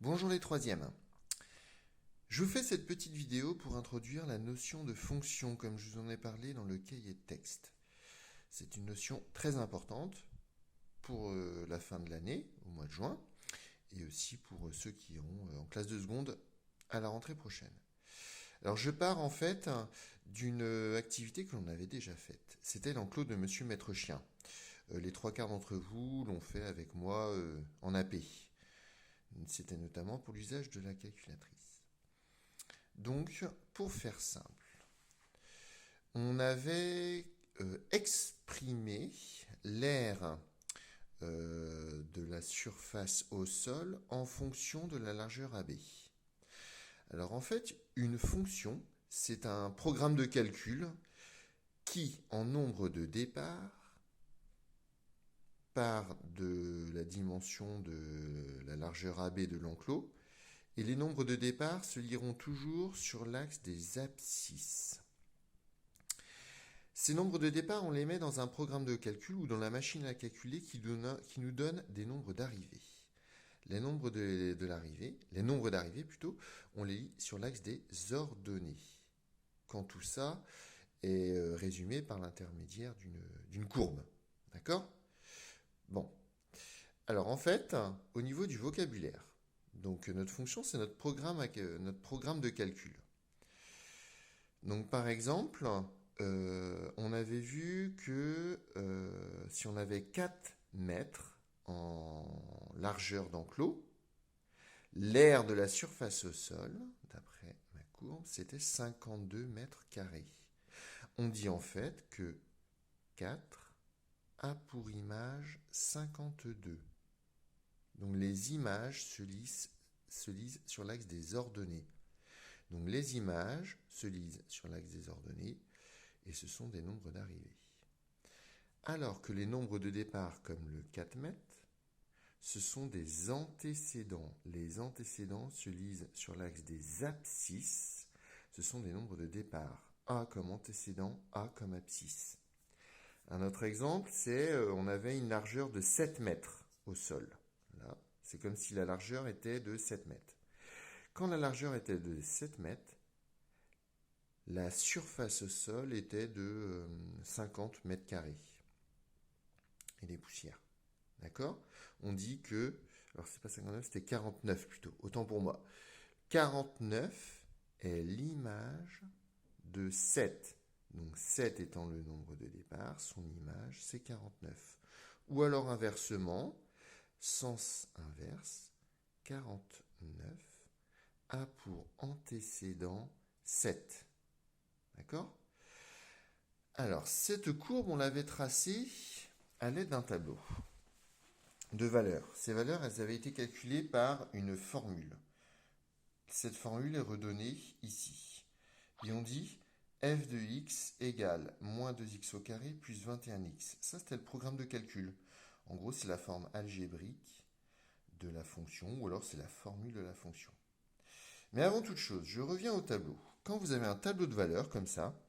Bonjour les troisièmes. Je vous fais cette petite vidéo pour introduire la notion de fonction comme je vous en ai parlé dans le cahier de texte. C'est une notion très importante pour la fin de l'année, au mois de juin, et aussi pour ceux qui iront en classe de seconde à la rentrée prochaine. Alors je pars en fait d'une activité que l'on avait déjà faite. C'était l'enclos de Monsieur Maître Chien. Les trois quarts d'entre vous l'ont fait avec moi en AP. C'était notamment pour l'usage de la calculatrice. Donc, pour faire simple, on avait exprimé l'aire de la surface au sol en fonction de la largeur AB. Alors en fait, une fonction, c'est un programme de calcul qui, en nombre de départ, part de la dimension de la largeur AB de l'enclos, et les nombres de départ se lieront toujours sur l'axe des abscisses. Ces nombres de départ, on les met dans un programme de calcul ou dans la machine à calculer qui nous donne des nombres d'arrivée. Les nombres d'arrivée plutôt, on les lit sur l'axe des ordonnées. Quand tout ça est résumé par l'intermédiaire d'une courbe. D'accord? Bon. Alors en fait, au niveau du vocabulaire, donc notre fonction, c'est notre programme de calcul. Donc par exemple, on avait vu que si on avait 4 mètres en largeur d'enclos, l'aire de la surface au sol, d'après ma courbe, c'était 52 mètres carrés. On dit en fait que 4 a pour image 52. Donc les images se lisent sur l'axe des ordonnées. Donc les images se lisent sur l'axe des ordonnées et ce sont des nombres d'arrivée. Alors que les nombres de départ, comme le 4 mètres, ce sont des antécédents. Les antécédents se lisent sur l'axe des abscisses. Ce sont des nombres de départ. A comme antécédent, A comme abscisse. Un autre exemple, c'est on avait une largeur de 7 mètres au sol. Là, c'est comme si la largeur était de 7 mètres. Quand la largeur était de 7 mètres, la surface au sol était de 50 mètres carrés. Et des poussières. D'accord? On dit que, alors c'est pas 59, c'était 49 plutôt, autant pour moi. 49 est l'image de 7. Donc 7 étant le nombre de départ, son image c'est 49. Ou alors inversement, sens inverse, 49 a pour antécédent 7. D'accord? Alors, cette courbe, on l'avait tracée à l'aide d'un tableau de valeurs. Ces valeurs, elles avaient été calculées par une formule. Cette formule est redonnée ici. Et on dit f de x égale moins 2x au carré plus 21x. Ça, c'était le programme de calcul. En gros, c'est la forme algébrique de la fonction, ou alors c'est la formule de la fonction. Mais avant toute chose, je reviens au tableau. Quand vous avez un tableau de valeurs comme ça,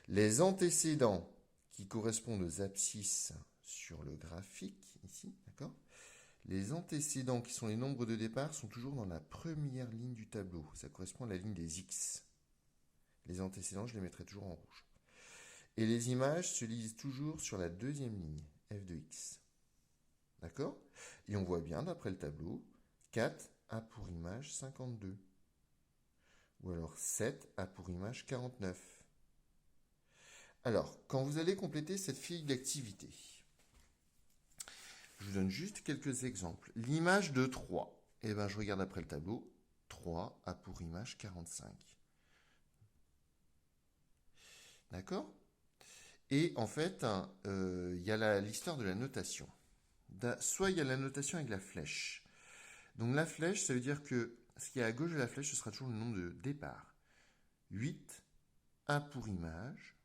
les antécédents qui correspondent aux abscisses sur le graphique, ici, d'accord? Les antécédents qui sont les nombres de départ sont toujours dans la première ligne du tableau. Ça correspond à la ligne des x. Les antécédents, je les mettrai toujours en rouge. Et les images se lisent toujours sur la deuxième ligne, f de x. D'accord? Et on voit bien, d'après le tableau, 4 a pour image 52. Ou alors 7 a pour image 49. Alors, quand vous allez compléter cette fiche d'activité, je vous donne juste quelques exemples. L'image de 3, eh ben, je regarde après le tableau, 3 a pour image 45. D'accord? Et en fait, il y a l'histoire de la notation. Soit il y a la notation avec la flèche. Donc la flèche, ça veut dire que ce qui est à gauche de la flèche, ce sera toujours le nombre de départ. 8 a pour image.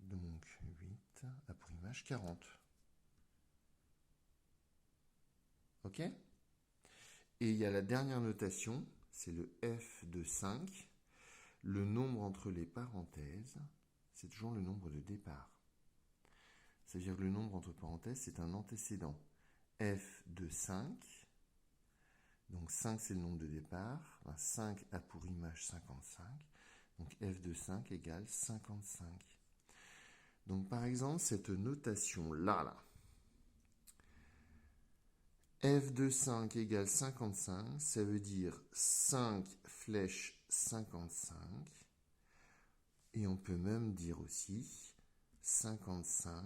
Donc 8 a pour image 40. Ok? Et il y a la dernière notation, c'est le f de 5. Le nombre entre les parenthèses, c'est toujours le nombre de départ. C'est-à-dire que le nombre entre parenthèses, c'est un antécédent. F de 5 Donc 5, c'est le nombre de départ. 5 a pour image 55. Donc f de 5 égale 55. Donc par exemple, cette notation-là, f de 5 égale 55, ça veut dire 5 flèches 55. Et on peut même dire aussi 55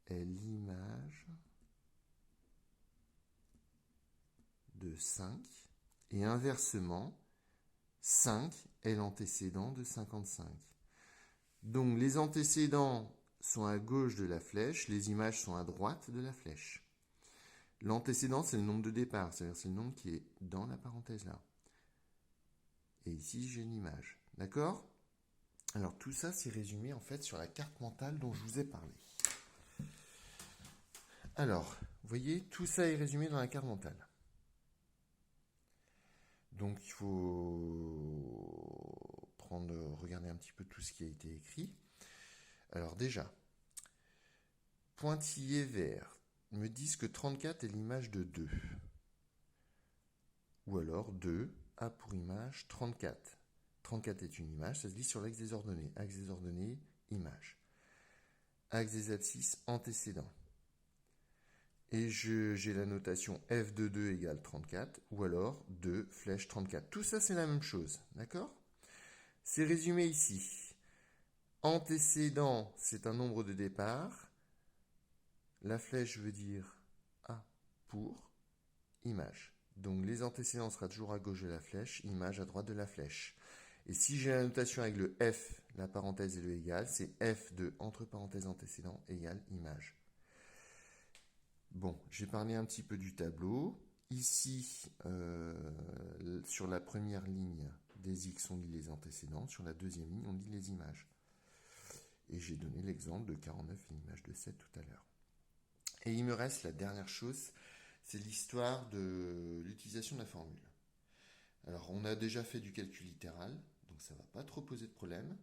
est l'image de 5. Et inversement, 5 est l'antécédent de 55. Donc les antécédents sont à gauche de la flèche, les images sont à droite de la flèche. L'antécédent, c'est le nombre de départ, c'est-à-dire c'est le nombre qui est dans la parenthèse là. Et ici, j'ai une image. D'accord ? Alors tout ça, c'est résumé en fait sur la carte mentale dont je vous ai parlé. Alors, vous voyez, tout ça est résumé dans la carte mentale. Donc il faut regarder un petit peu tout ce qui a été écrit. Alors déjà, pointillés verts me disent que 34 est l'image de 2. Ou alors 2 a pour image 34. 34 est une image, ça se lit sur l'axe des ordonnées. Axe des ordonnées, image. Axe des abscisses, antécédent. Et j'ai la notation f de 2 égale 34, ou alors 2 flèche 34. Tout ça, c'est la même chose, d'accord ? C'est résumé ici. Antécédent, c'est un nombre de départ. La flèche veut dire A pour image. Donc les antécédents sera toujours à gauche de la flèche, image à droite de la flèche. Et si j'ai la notation avec le F, la parenthèse et le égal, c'est F de entre parenthèses antécédent égale image. Bon, j'ai parlé un petit peu du tableau. Ici, sur la première ligne des X, on lit les antécédents. Sur la deuxième ligne, on lit les images. Et j'ai donné l'exemple de 49 et l'image de 7 tout à l'heure. Et il me reste la dernière chose, c'est l'histoire de l'utilisation de la formule. Alors, on a déjà fait du calcul littéral, donc ça ne va pas trop poser de problème.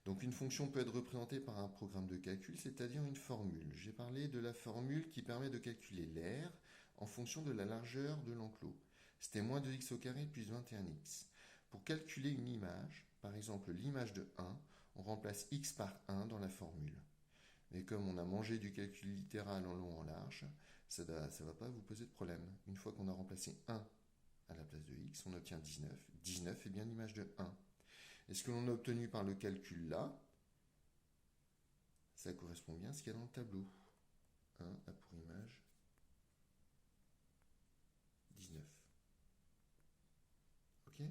Donc une fonction peut être représentée par un programme de calcul, c'est-à-dire une formule. J'ai parlé de la formule qui permet de calculer l'aire en fonction de la largeur de l'enclos. C'était moins 2x au carré plus 21x. Pour calculer une image, par exemple l'image de 1, on remplace x par 1 dans la formule. Mais comme on a mangé du calcul littéral en long en large, ça ne va pas vous poser de problème. Une fois qu'on a remplacé 1 à la place de x, on obtient 19. 19 est bien l'image de 1. Et ce que l'on a obtenu par le calcul là, ça correspond bien à ce qu'il y a dans le tableau. 1 a pour image 19. Ok ?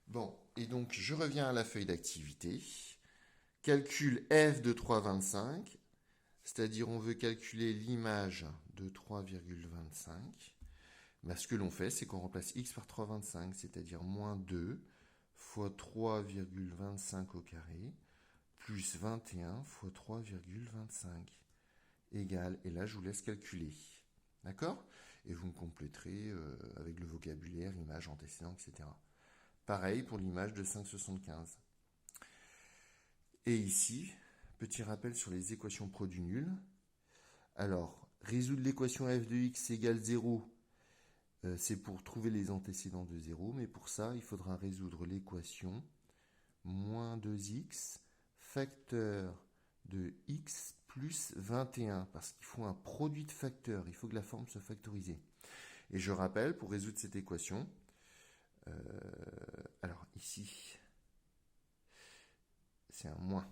Bon, et donc je reviens à la feuille d'activité. Calcul f de 3,25, c'est-à-dire on veut calculer l'image de 3,25. Ben, ce que l'on fait, c'est qu'on remplace x par 3,25, c'est-à-dire moins 2 fois 3,25 au carré, plus 21 fois 3,25 égale, et là je vous laisse calculer. D'accord ? Et vous me compléterez avec le vocabulaire, image, antécédent, etc. Pareil pour l'image de 5,75. Et ici, petit rappel sur les équations produit nul. Alors, résoudre l'équation f de x égale 0, c'est pour trouver les antécédents de 0, mais pour ça, il faudra résoudre l'équation moins 2x facteur de x plus 21, parce qu'il faut un produit de facteurs, il faut que la forme soit factorisée. Et je rappelle, pour résoudre cette équation, alors ici, c'est un moins.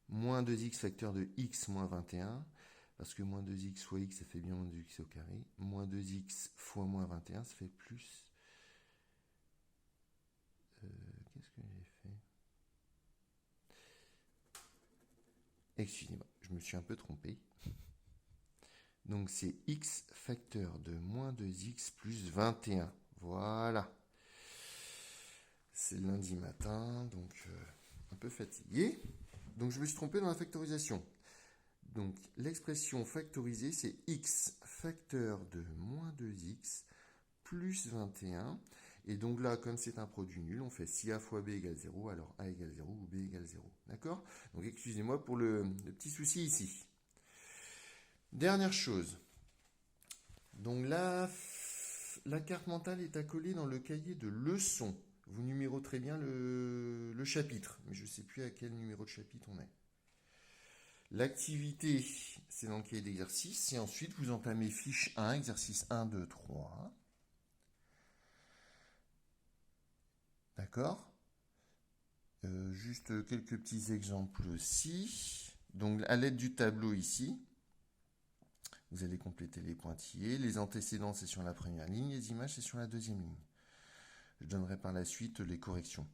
Moins 2x facteur de x moins 21, parce que moins 2x fois x, ça fait bien moins 2x au carré. Moins 2x fois moins 21, ça fait plus... Qu'est-ce que j'ai fait ? Excusez-moi, je me suis un peu trompé. Donc c'est x facteur de moins 2x plus 21. Voilà. C'est lundi matin, donc un peu fatigué. Donc je me suis trompé dans la factorisation. Donc l'expression factorisée, c'est x facteur de moins 2x plus 21. Et donc là, comme c'est un produit nul, on fait si a fois b égale 0, alors a égale 0 ou b égale 0. D'accord ? Donc excusez-moi pour le petit souci ici. Dernière chose. Donc la carte mentale est à coller dans le cahier de leçons. Vous numéroterez bien le chapitre, mais je ne sais plus à quel numéro de chapitre on est. L'activité, c'est dans le cahier d'exercice. Et ensuite, vous entamez fiche 1, exercice 1, 2, 3. D'accord. Juste quelques petits exemples aussi. Donc, à l'aide du tableau ici, vous allez compléter les pointillés. Les antécédents, c'est sur la première ligne. Les images, c'est sur la deuxième ligne. Je donnerai par la suite les corrections.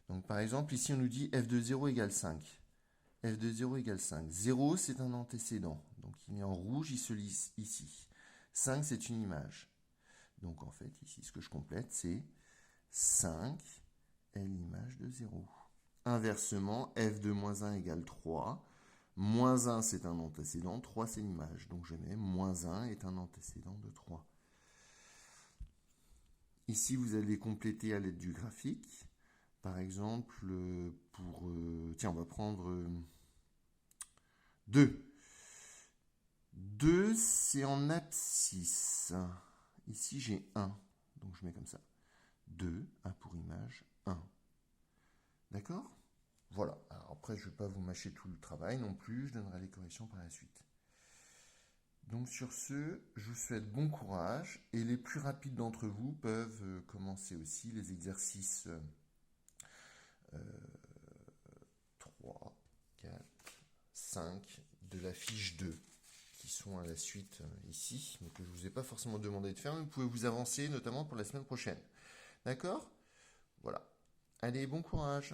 Donc, par exemple, ici, on nous dit f de 0 égale 5. f de 0 égale 5. 0, c'est un antécédent. Donc, il est en rouge, il se lit ici. 5, c'est une image. Donc, en fait, ici, ce que je complète, c'est 5 est l'image de 0. Inversement, f de moins 1 égale 3. Moins 1, c'est un antécédent. 3, c'est l'image. Donc, je mets moins 1 est un antécédent de 3. Ici, vous allez compléter à l'aide du graphique. Par exemple, tiens, on va prendre 2. 2, c'est en abscisse. Ici, j'ai 1. Donc, je mets comme ça. 2, 1 pour image, 1. D'accord? Voilà. Alors après, je ne vais pas vous mâcher tout le travail non plus. Je donnerai les corrections par la suite. Donc sur ce, je vous souhaite bon courage. Et les plus rapides d'entre vous peuvent commencer aussi les exercices 3, 4, 5 de la fiche 2 qui sont à la suite ici, mais que je ne vous ai pas forcément demandé de faire, mais vous pouvez vous avancer notamment pour la semaine prochaine. D'accord? Voilà. Allez, bon courage.